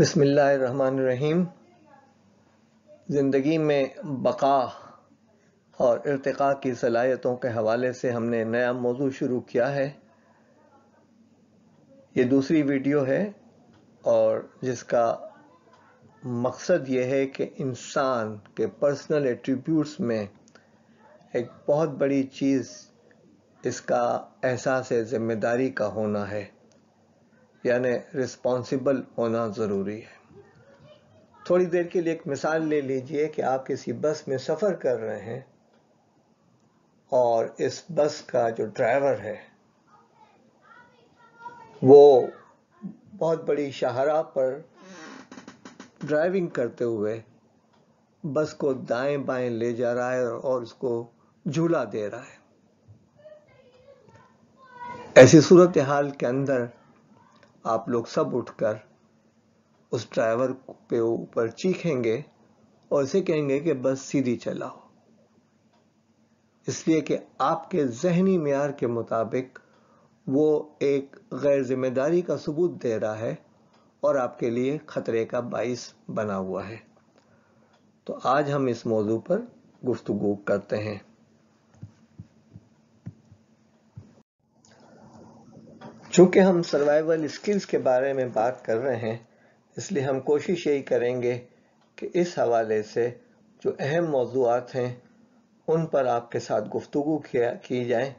بسم اللہ الرحمن الرحیم۔ زندگی میں بقا اور ارتقاء کی صلاحیتوں کے حوالے سے ہم نے نیا موضوع شروع کیا ہے۔ یہ دوسری ویڈیو ہے اور جس کا مقصد یہ ہے کہ انسان کے پرسنل ایٹریبیوٹس میں ایک بہت بڑی چیز اس کا احساس ذمہ داری کا ہونا ہے، یعنی رسپانسیبل ہونا ضروری ہے۔ تھوڑی دیر کے لیے ایک مثال لے لیجئے کہ آپ کسی بس میں سفر کر رہے ہیں اور اس بس کا جو ڈرائیور ہے وہ بہت بڑی شاہراہ پر ڈرائیونگ کرتے ہوئے بس کو دائیں بائیں لے جا رہا ہے اور اس کو جھولا دے رہا ہے۔ ایسی صورتحال کے اندر آپ لوگ سب اٹھ کر اس ڈرائیور پہ اوپر چیخیں گے اور اسے کہیں گے کہ بس سیدھی چلاؤ، اس لیے کہ آپ کے ذہنی معیار کے مطابق وہ ایک غیر ذمہ داری کا ثبوت دے رہا ہے اور آپ کے لیے خطرے کا باعث بنا ہوا ہے۔ تو آج ہم اس موضوع پر گفتگو کرتے ہیں۔ چونکہ ہم سروائیول اسکلز کے بارے میں بات کر رہے ہیں، اس لیے ہم کوشش یہی کریں گے کہ اس حوالے سے جو اہم موضوعات ہیں ان پر آپ کے ساتھ گفتگو کی جائے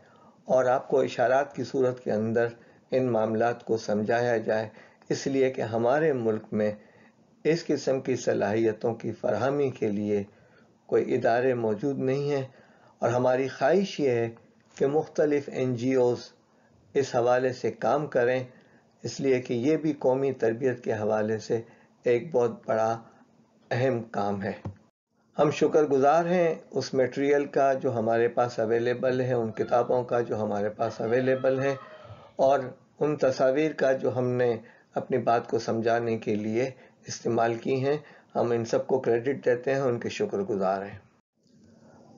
اور آپ کو اشارات کی صورت کے اندر ان معاملات کو سمجھایا جائے، اس لیے کہ ہمارے ملک میں اس قسم کی صلاحیتوں کی فراہمی کے لیے کوئی ادارے موجود نہیں ہیں، اور ہماری خواہش یہ ہے کہ مختلف NGOs اس حوالے سے کام کریں، اس لیے کہ یہ بھی قومی تربیت کے حوالے سے ایک بہت بڑا اہم کام ہے۔ ہم شکر گزار ہیں اس میٹیریل کا جو ہمارے پاس اویلیبل ہے، ان کتابوں کا جو ہمارے پاس اویلیبل ہے، اور ان تصاویر کا جو ہم نے اپنی بات کو سمجھانے کے لیے استعمال کی ہیں۔ ہم ان سب کو کریڈٹ دیتے ہیں، ان کے شکر گزار ہیں۔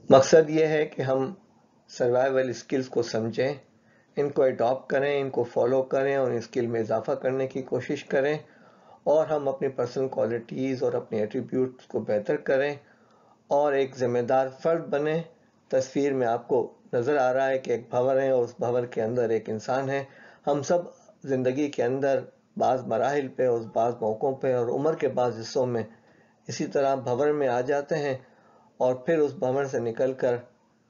مقصد یہ ہے کہ ہم سروائیول اسکلز کو سمجھیں، ان کو اڈاپٹ کریں، ان کو فالو کریں اور اسکل میں اضافہ کرنے کی کوشش کریں، اور ہم اپنی پرسنل کوالٹیز اور اپنے ایٹریبیوٹس کو بہتر کریں اور ایک ذمہ دار فرد بنیں۔ تصویر میں آپ کو نظر آ رہا ہے کہ ایک بھنور ہے اور اس بھنور کے اندر ایک انسان ہے۔ ہم سب زندگی کے اندر بعض مراحل پہ اور بعض موقعوں پہ اور عمر کے بعض حصوں میں اسی طرح بھنور میں آ جاتے ہیں، اور پھر اس بھنور سے نکل کر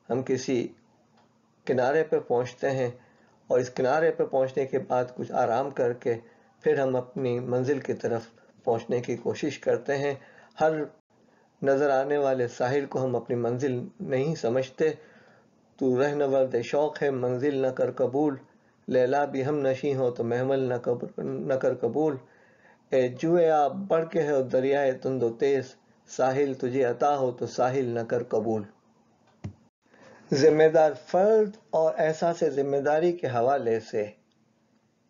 ہم کسی کنارے پہ پہنچتے ہیں، اور اس کنارے پہ پہنچنے کے بعد کچھ آرام کر کے پھر ہم اپنی منزل کی طرف پہنچنے کی کوشش کرتے ہیں۔ ہر نظر آنے والے ساحل کو ہم اپنی منزل نہیں سمجھتے۔ تو رہنورد شوق ہے منزل نہ کر قبول، لیلا بھی ہم نشیں ہو تو محمل نہ کر قبول۔ اے جوئے آب بڑھ کے ہے دریائے تند و تیز، ساحل تجھے عطا ہو تو ساحل نہ کر قبول۔ ذمہ دار فرد اور احساس ذمہ داری کے حوالے سے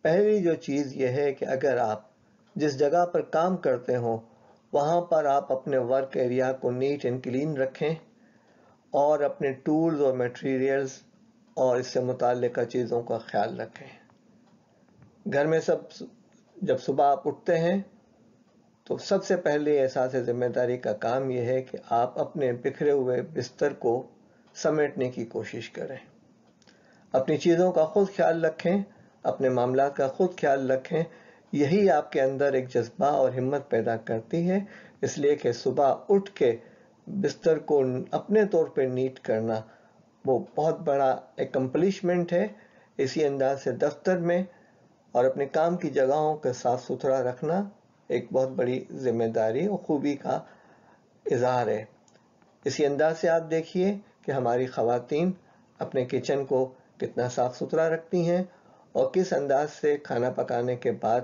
پہلی جو چیز یہ ہے کہ اگر آپ جس جگہ پر کام کرتے ہوں وہاں پر آپ اپنے ورک ایریا کو نیٹ اینڈ کلین رکھیں، اور اپنے ٹولز اور میٹیریلز اور اس سے متعلقہ چیزوں کا خیال رکھیں۔ گھر میں جب صبح آپ اٹھتے ہیں تو سب سے پہلے احساس ذمہ داری کا کام یہ ہے کہ آپ اپنے بکھرے ہوئے بستر کو سمیٹنے کی کوشش کریں، اپنی چیزوں کا خود خیال رکھیں، اپنے معاملات کا خود خیال رکھیں۔ یہی آپ کے اندر ایک جذبہ اور ہمت پیدا کرتی ہے، اس لیے کہ صبح اٹھ کے بستر کو اپنے طور پہ نیٹ کرنا وہ بہت بڑا اکمپلشمنٹ ہے۔ اسی انداز سے دفتر میں اور اپنے کام کی جگہوں کو صاف ستھرا رکھنا ایک بہت بڑی ذمہ داری اور خوبی کا اظہار ہے۔ اسی انداز سے آپ دیکھیے کہ ہماری خواتین اپنے کچن کو کتنا صاف ستھرا رکھتی ہیں اور کس انداز سے کھانا پکانے کے بعد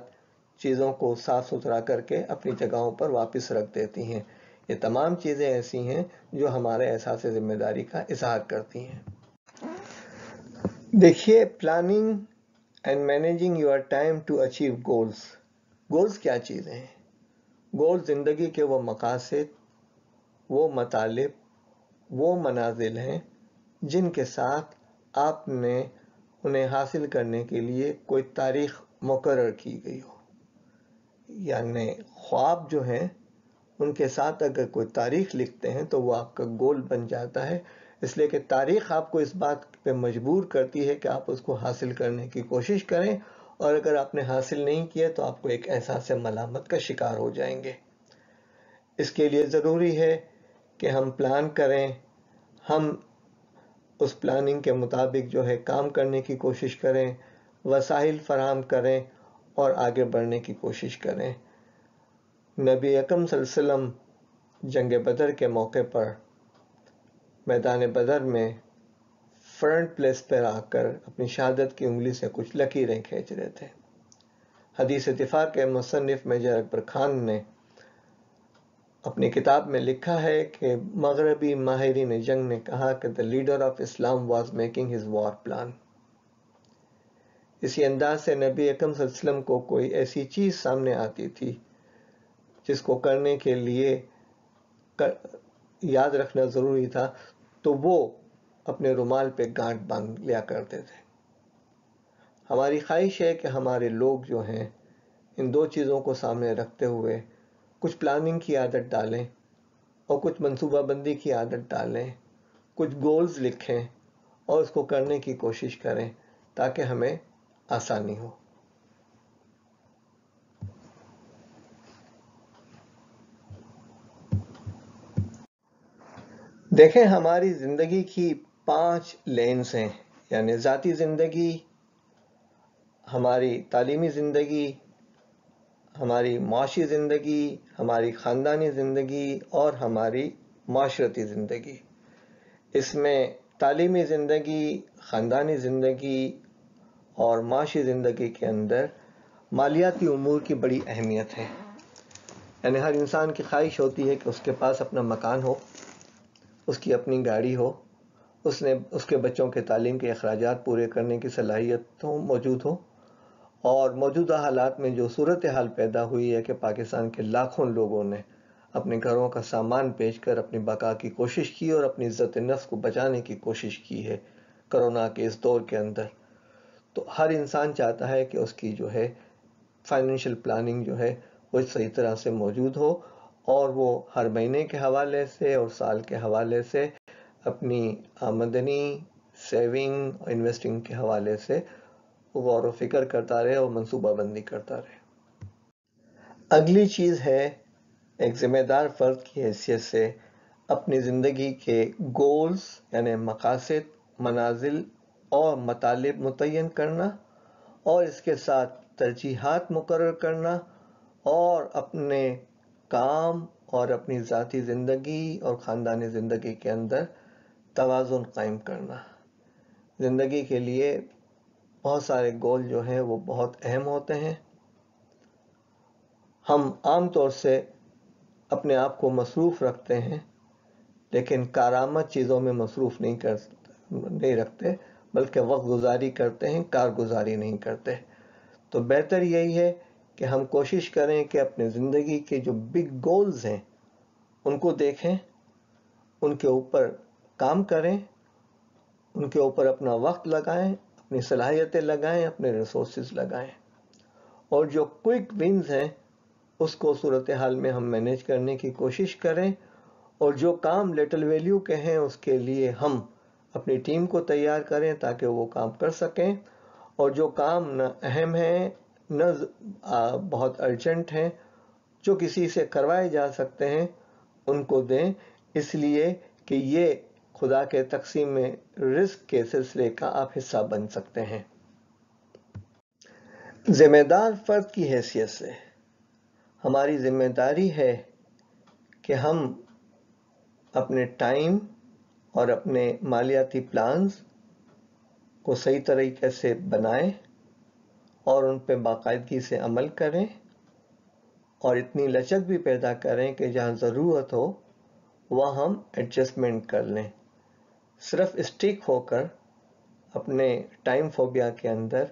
چیزوں کو صاف ستھرا کر کے اپنی جگہوں پر واپس رکھ دیتی ہیں۔ یہ تمام چیزیں ایسی ہیں جو ہمارے احساس ذمہ داری کا اظہار کرتی ہیں۔ دیکھیے، planning and managing your time to achieve goals. Goals کیا چیزیں ہیں؟ گولز زندگی کے وہ مقاصد، وہ مطالب، وہ منازل ہیں جن کے ساتھ آپ نے انہیں حاصل کرنے کے لیے کوئی تاریخ مقرر کی گئی ہو، یعنی خواب جو ہیں ان کے ساتھ اگر کوئی تاریخ لکھتے ہیں تو وہ آپ کا گول بن جاتا ہے، اس لیے کہ تاریخ آپ کو اس بات پہ مجبور کرتی ہے کہ آپ اس کو حاصل کرنے کی کوشش کریں، اور اگر آپ نے حاصل نہیں کیا تو آپ کو ایک احساس ملامت کا شکار ہو جائیں گے۔ اس کے لیے ضروری ہے کہ ہم پلان کریں، ہم اس پلاننگ کے مطابق جو ہے کام کرنے کی کوشش کریں، وسائل فراہم کریں اور آگے بڑھنے کی کوشش کریں۔ نبی اکرم صلی اللہ علیہ وسلم جنگ بدر کے موقع پر میدان بدر میں فرنٹ پلیس پر آ کر اپنی شہادت کی انگلی سے کچھ لکیریں کھینچ رہے تھے۔ حدیث دفاع کے مصنف میجر اکبر خان نے اپنی کتاب میں لکھا ہے کہ مغربی ماہرین جنگ نے کہا کہ the leader of Islam was making his war plan۔ اسی انداز سے نبی اکرم صلی اللہ علیہ وسلم کو کوئی ایسی چیز سامنے آتی تھی جس کو کرنے کے لیے یاد رکھنا ضروری تھا، تو وہ اپنے رومال پہ گانٹھ باندھ لیا کرتے تھے۔ ہماری خواہش ہے کہ ہمارے لوگ جو ہیں ان دو چیزوں کو سامنے رکھتے ہوئے کچھ پلاننگ کی عادت ڈالیں اور کچھ منصوبہ بندی کی عادت ڈالیں، کچھ گولز لکھیں اور اس کو کرنے کی کوشش کریں تاکہ ہمیں آسانی ہو۔ دیکھیں، ہماری زندگی کی 5 لینز ہیں، یعنی ذاتی زندگی، ہماری تعلیمی زندگی، ہماری معاشی زندگی، ہماری خاندانی زندگی اور ہماری معاشرتی زندگی۔ اس میں تعلیمی زندگی، خاندانی زندگی اور معاشی زندگی کے اندر مالیاتی امور کی بڑی اہمیت ہے۔ یعنی ہر انسان کی خواہش ہوتی ہے کہ اس کے پاس اپنا مکان ہو، اس کی اپنی گاڑی ہو، اس کے بچوں کے تعلیم کے اخراجات پورے کرنے کی صلاحیت موجود ہو۔ اور موجودہ حالات میں جو صورتحال پیدا ہوئی ہے کہ پاکستان کے لاکھوں لوگوں نے اپنے گھروں کا سامان بیچ کر اپنی بقا کی کوشش کی اور اپنی عزت نفس کو بچانے کی کوشش کی ہے کرونا کے اس دور کے اندر، تو ہر انسان چاہتا ہے کہ اس کی جو ہے فائنینشیل پلاننگ جو ہے وہ صحیح طرح سے موجود ہو، اور وہ ہر مہینے کے حوالے سے اور سال کے حوالے سے اپنی آمدنی، سیونگ اور انویسٹنگ کے حوالے سے غور و فکر کرتا رہے اور منصوبہ بندی کرتا رہے۔ اگلی چیز ہے ایک ذمہ دار فرد کی حیثیت سے اپنی زندگی کے گولز یعنی مقاصد، منازل اور مطالب متعین کرنا، اور اس کے ساتھ ترجیحات مقرر کرنا، اور اپنے کام اور اپنی ذاتی زندگی اور خاندانی زندگی کے اندر توازن قائم کرنا۔ زندگی کے لیے بہت سارے گول جو ہیں وہ بہت اہم ہوتے ہیں۔ ہم عام طور سے اپنے آپ کو مصروف رکھتے ہیں، لیکن کارآمد چیزوں میں مصروف نہیں رکھتے، بلکہ وقت گزاری کرتے ہیں، کارگزاری نہیں کرتے۔ تو بہتر یہی ہے کہ ہم کوشش کریں کہ اپنے زندگی کے جو بگ گولز ہیں ان کو دیکھیں، ان کے اوپر کام کریں، ان کے اوپر اپنا وقت لگائیں، اپنی صلاحیتیں لگائیں، اپنے ریسورسز لگائیں، اور جو کوئک ونز ہیں اس کو صورتحال میں ہم مینیج کرنے کی کوشش کریں، اور جو کام لٹل ویلیو کے ہیں اس کے لیے ہم اپنی ٹیم کو تیار کریں تاکہ وہ کام کر سکیں، اور جو کام نہ اہم ہیں نہ بہت ارجنٹ ہیں، جو کسی سے کروائے جا سکتے ہیں ان کو دیں، اس لیے کہ یہ خدا کے تقسیم رزق کے سلسلے کا آپ حصہ بن سکتے ہیں۔ ذمہ دار فرد کی حیثیت سے ہماری ذمہ داری ہے کہ ہم اپنے ٹائم اور اپنے مالیاتی پلانز کو صحیح طریقے سے بنائیں اور ان پہ باقاعدگی سے عمل کریں، اور اتنی لچک بھی پیدا کریں کہ جہاں ضرورت ہو وہاں ہم ایڈجسٹمنٹ کر لیں۔ صرف اسٹک ہو کر اپنے ٹائم فوبیا کے اندر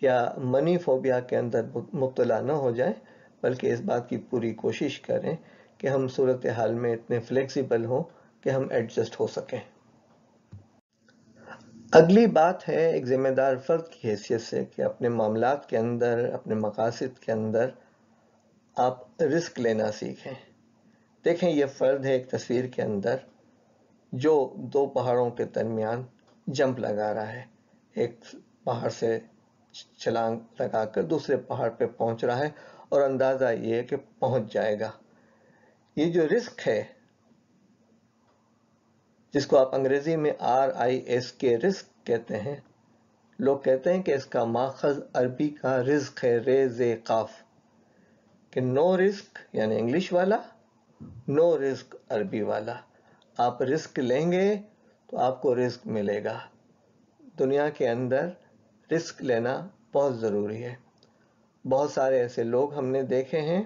یا منی فوبیا کے اندر مبتلا نہ ہو جائیں، بلکہ اس بات کی پوری کوشش کریں کہ ہم صورتحال میں اتنے فلیکسیبل ہوں کہ ہم ایڈجسٹ ہو سکیں۔ اگلی بات ہے ایک ذمہ دار فرد کی حیثیت سے کہ اپنے معاملات کے اندر، اپنے مقاصد کے اندر آپ رزق لینا سیکھیں۔ دیکھیں یہ فرد ہے ایک تصویر کے اندر جو دو پہاڑوں کے درمیان جمپ لگا رہا ہے، ایک پہاڑ سے چھلانگ لگا کر دوسرے پہاڑ پہ پہنچ رہا ہے اور اندازہ یہ ہے کہ پہنچ جائے گا۔ یہ جو رزق ہے جس کو آپ انگریزی میں RISK رزق کہتے ہیں، لوگ کہتے ہیں کہ اس کا ماخذ عربی کا رزق ہے، ریز قاف، کہ نو رزق یعنی انگلش والا، نو رزق عربی والا۔ آپ رزق لیں گے تو آپ کو رزق ملے گا۔ دنیا کے اندر رزق لینا بہت ضروری ہے۔ بہت سارے ایسے لوگ ہم نے دیکھے ہیں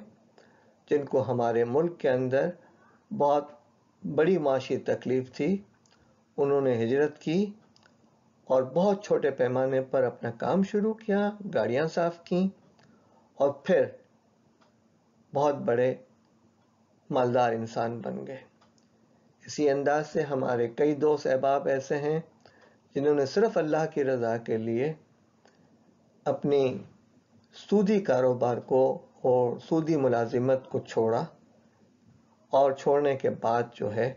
جن کو ہمارے ملک کے اندر بہت بڑی معاشی تکلیف تھی، انہوں نے ہجرت کی اور بہت چھوٹے پیمانے پر اپنا کام شروع کیا، گاڑیاں صاف کیں اور پھر بہت بڑے مالدار انسان بن گئے۔ اسی انداز سے ہمارے کئی دوست احباب ایسے ہیں جنہوں نے صرف اللہ کی رضا کے لیے اپنی سودی کاروبار کو اور سودی ملازمت کو چھوڑا، اور چھوڑنے کے بعد جو ہے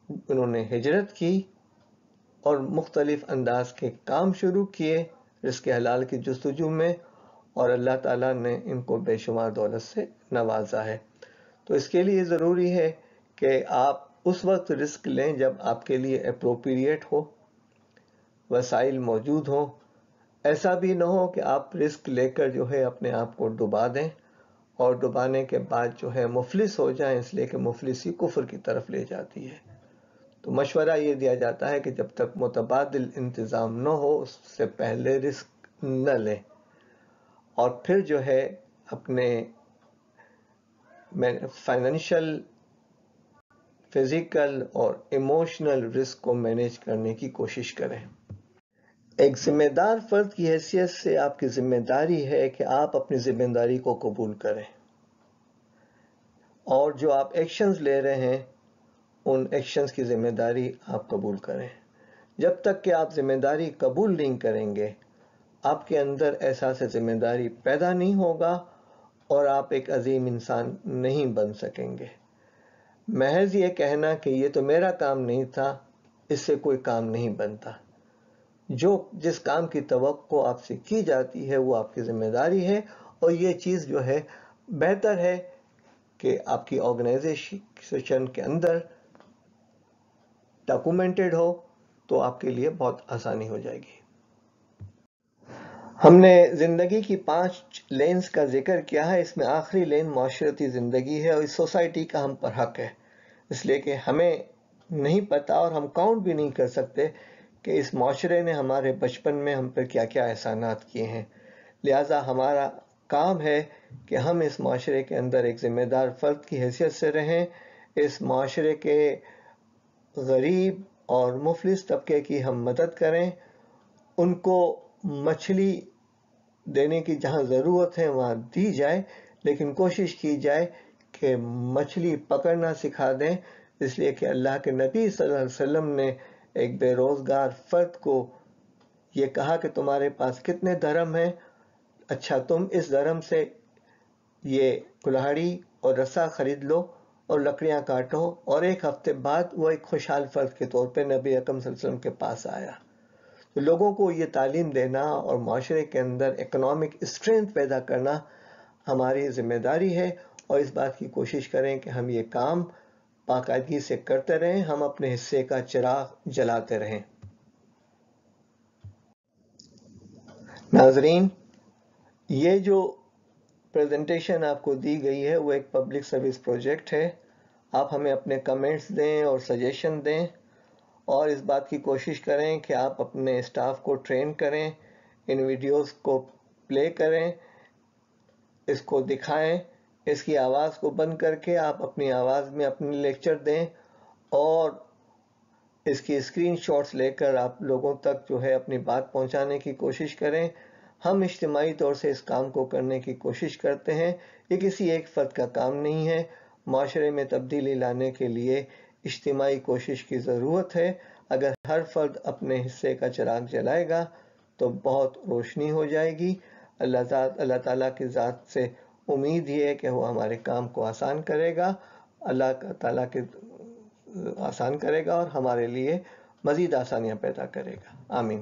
انہوں نے ہجرت کی اور مختلف انداز کے کام شروع کیے رزق حلال کی جستجو میں، اور اللہ تعالیٰ نے ان کو بے شمار دولت سے نوازا ہے۔ تو اس کے لیے ضروری ہے کہ آپ اس وقت رزق لیں جب آپ کے لیے اپروپریٹ ہو، وسائل موجود ہوں۔ ایسا بھی نہ ہو کہ آپ رزق لے کر جو ہے اپنے آپ کو ڈبا دیں اور ڈبانے کے بعد جو ہے مفلس ہو جائیں، اس لیے کہ مفلسی کفر کی طرف لے جاتی ہے۔ تو مشورہ یہ دیا جاتا ہے کہ جب تک متبادل انتظام نہ ہو اس سے پہلے رزق نہ لیں، اور پھر جو ہے اپنے فائنینشل، فزیکل اور ایموشنل رزق کو مینیج کرنے کی کوشش کریں۔ ایک ذمہ دار فرد کی حیثیت سے آپ کی ذمہ داری ہے کہ آپ اپنی ذمہ داری کو قبول کریں، اور جو آپ ایکشنز لے رہے ہیں ان ایکشنز کی ذمہ داری آپ قبول کریں۔ جب تک کہ آپ ذمہ داری قبول نہیں کریں گے، آپ کے اندر احساس ذمہ داری پیدا نہیں ہوگا اور آپ ایک عظیم انسان نہیں بن سکیں گے۔ محض یہ کہنا کہ یہ تو میرا کام نہیں تھا، اس سے کوئی کام نہیں بنتا۔ جس کام کی توقع آپ سے کی جاتی ہے وہ آپ کی ذمہ داری ہے، اور یہ چیز جو ہے بہتر ہے کہ آپ کی آرگنائزیشن کے اندر ڈاکومنٹڈ ہو تو آپ کے لیے بہت آسانی ہو جائے گی۔ ہم نے زندگی کی 5 لینز کا ذکر کیا ہے، اس میں آخری لین معاشرتی زندگی ہے اور اس سوسائٹی کا ہم پر حق ہے، اس لیے کہ ہمیں نہیں پتا اور ہم کاؤنٹ بھی نہیں کر سکتے کہ اس معاشرے نے ہمارے بچپن میں ہم پر کیا کیا احسانات کیے ہیں۔ لہٰذا ہمارا کام ہے کہ ہم اس معاشرے کے اندر ایک ذمہ دار فرد کی حیثیت سے رہیں، اس معاشرے کے غریب اور مفلس طبقے کی ہم مدد کریں، ان کو مچھلی دینے کی جہاں ضرورت ہے وہاں دی جائے، لیکن کوشش کی جائے کہ مچھلی پکڑنا سکھا دیں، اس لیے کہ اللہ کے نبی صلی اللہ علیہ وسلم نے ایک بے روزگار فرد کو یہ کہا کہ تمہارے پاس کتنے درہم ہیں؟ اچھا تم اس درہم سے یہ کلاہڑی اور رسا خرید لو اور لکڑیاں کاٹو، اور ایک ہفتے بعد وہ ایک خوشحال فرد کے طور پہ نبی اکرم صلی اللہ علیہ وسلم کے پاس آیا۔ تو لوگوں کو یہ تعلیم دینا اور معاشرے کے اندر اکنامک اسٹرینتھ پیدا کرنا ہماری ذمہ داری ہے، اور اس بات کی کوشش کریں کہ ہم یہ کام باقاعدگی سے کرتے رہیں، ہم اپنے حصے کا چراغ جلاتے رہیں۔ ناظرین، یہ جو پریزنٹیشن آپ کو دی گئی ہے وہ ایک پبلک سروس پروجیکٹ ہے۔ آپ ہمیں اپنے کمنٹس دیں اور سجیشن دیں، اور اس بات کی کوشش کریں کہ آپ اپنے اسٹاف کو ٹرین کریں، ان ویڈیوز کو پلے کریں، اس کو دکھائیں، اس کی آواز کو بند کر کے آپ اپنی آواز میں اپنی لیکچر دیں، اور اس کی اسکرین شاٹس لے کر آپ لوگوں تک جو ہے اپنی بات پہنچانے کی کوشش کریں۔ ہم اجتماعی طور سے اس کام کو کرنے کی کوشش کرتے ہیں، یہ کسی ایک فرد کا کام نہیں ہے۔ معاشرے میں تبدیلی لانے کے لیے اجتماعی کوشش کی ضرورت ہے۔ اگر ہر فرد اپنے حصے کا چراغ جلائے گا تو بہت روشنی ہو جائے گی۔ اللہ تعالیٰ کی ذات سے امید یہ ہے کہ وہ ہمارے کام کو آسان کرے گا، اللہ تعالیٰ کے آسان کرے گا اور ہمارے لیے مزید آسانیاں پیدا کرے گا۔ آمین۔